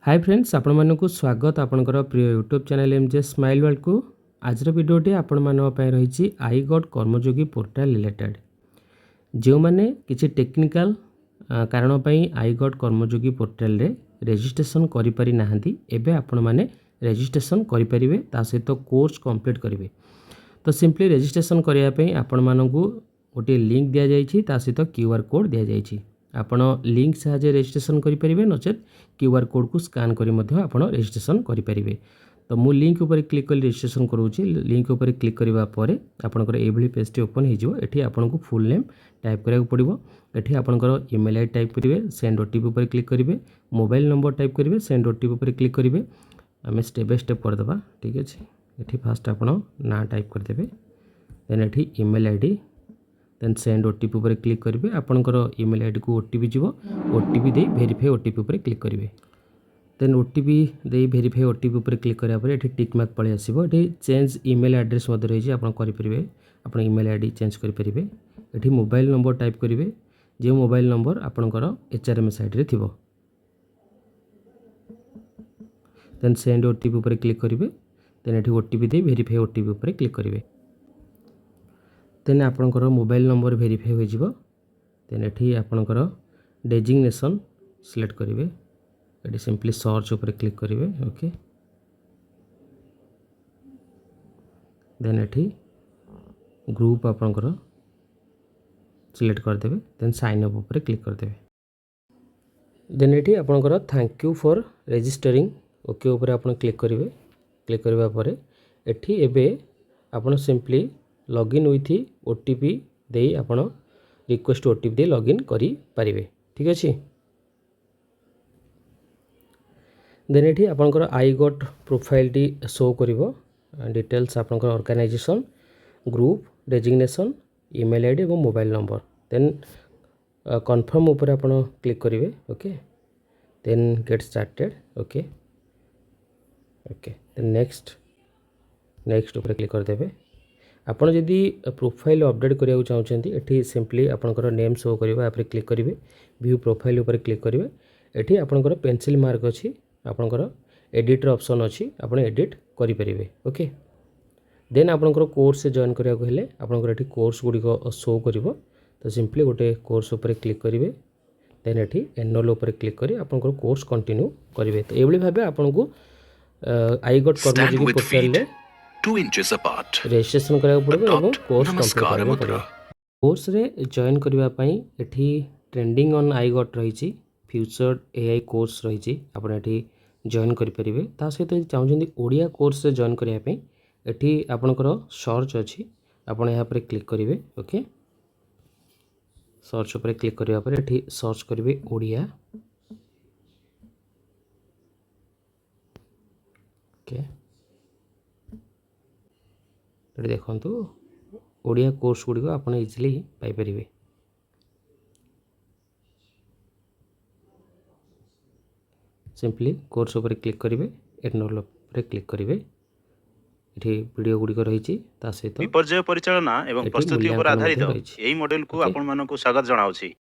Hi friends, आपण मानकु स्वागत आपनकर प्रिय YouTube channel MJ smile world को। आज भिडियोटी आपण मानक पय रही I got Karmayogi portal related. जो माने किछि टेक्निकल कारण पय आई गॉट कर्मयोगी पोर्टल रे रजिस्ट्रेशन करि पारि नाहंती, एबे आपण माने रजिस्ट्रेशन करि परिबे, ता सहित कोर्स कंप्लीट करिवे। तो सिंपली रजिस्ट्रेशन करिया पय आपण मानकु गोटे लिंक दिया जायछि, ता सहित क्यूआर कोड दिया जायछि। आपण लिंक साहाय्य रजिस्ट्रेशन करें नचेत क्यूआर कोड को स्कान करी मध्य आपण रजिस्ट्रेशन करें। तो मु लिंक ऊपर क्लिक कर रजिस्ट्रेशन करूँगी। लिंक ऊपर क्लिक करबा परे आपनकर एभली पेज ओपन हो जिवो। एठी आपनको फुल नेम टाइप करिया पड़िबो। एठी आपनकर ईमेल आईडी टाइप करिवे, सेंड ओटीपी ऊपर क्लिक करिवे, मोबाइल नंबर टाइप करिवे, सेंड ओटीपी ऊपर क्लिक करिवे। आमे स्टेप बाय स्टेप कर देबा, ठीक अछि। एठी फास्ट आपण ना टाइप कर देबे, देन एठी email ID, then send OTP पर क्लिक करेंगे। आपंकर ईमेल आईडी को ओटीपी जीव, ओटीपी दे वेरीफाई ओटीपी पर क्लिक करेंगे। देन ओटीपी दे वेरीफाई ओटीपी पर क्लिक करापर ये टिक मार्क पलि आसो। ये चेंज ईमेल एड्रेस रही आप करेंगे, आप ईमेल आईडी चेंज करेंगे। ये मोबाइल नंबर टाइप करेंगे, जो मोबाइल नंबर आपंकर एचआरएमएस आईडी थी। देन सेंड ओटीपी पर क्लिक करेंगे, देन ये ओटीपी दे वेरीफाई ओटीपी पर क्लिक करेंगे। देन आपनकर मोबाइल नंबर वेरीफाई हो जिवो। देन एठी आपनकर डेजिग्नेशन सिलेक्ट करेंगे। ये सिंपली सर्च ऊपर क्लिक करेंगे, ओके। देन एठी ग्रुप आपनकर सिलेक्ट करदेवे, देन साइन अप ऊपर क्लिक करदेवे। देन एठी आपनकर thank you for registering, okay ऊपर आपन क्लिक करेंगे। क्लिक करबा परे एठी एबे आपन सिंपली लॉगिन विथ ओटीपी दे आपण रिक्वेस्ट ओटीपी दे लॉगिन करि परिबे, ठीक अछि। देन एठी आपनकर आई गॉट प्रोफाइल टी शो करिवो, डिटेल्स आपनकर organisation, group, designation, email ID और मोबाइल नंबर। देन कन्फर्म ऊपर आपण क्लिक करिवे, okay. Then get started, okay okay. Then next ऊपर क्लिक कर देबे। आपड़ जदि प्रोफाइल अपडेट करने चाहते ये सिंपली आपंकर नेम शो कर क्लिक करेंगे। व्यू प्रोफाइल ऊपर क्लिक करेंगे। ये आपंकर पेंसिल मार्क अच्छी, आपंकर एडिटर ऑप्शन अच्छी, आप एडिट करेंगे, ओके। देन आपंकर कोर्स जॉइन करा हेले आपंकर ये कोर्स गुड़िक शो कर। तो सिंपली गोटे कोर्स ऊपर क्लिक करेंगे। देन ये एनरोल ऊपर क्लिक कर आपंकर कोर्स कंटिन्यू करेंगे। तो ये भाव आपको I got Karmayogi portal 2 inches apart. Registration करा पड़ो और कोर्स कंप्लीट नमस्कार करा मुद्रा। पड़ो। कोर्स रे जॉइन करबा पई एठी ट्रेंडिंग ऑन आई गॉट रही, फ्यूचर एआई कोर्स रही, आप जॉइन करेंगे। ता सहित चाहते ओडिया कोर्स रे जॉइन करने पई एठी आपनकर सर्च अच्छी, आपन यहाँ पर क्लिक करेंगे, ओके। सर्च ऊपर क्लिक करबा पर एठी सर्च करेंगे ओडिया, ओके। ये देखो ओडिया कोर्स गुड़िक आप इजिली पाइपर। सिंपली कोर्स ऊपर क्लिक करेंगे, एनरोल ऊपर क्लिक करेंगे। ये वीडियो गुड़िक रही सहित विपर्जय परिचालना एवं प्रस्तुति पर आधारित यही मॉडल को आपण मानक स्वागत जनाउछि।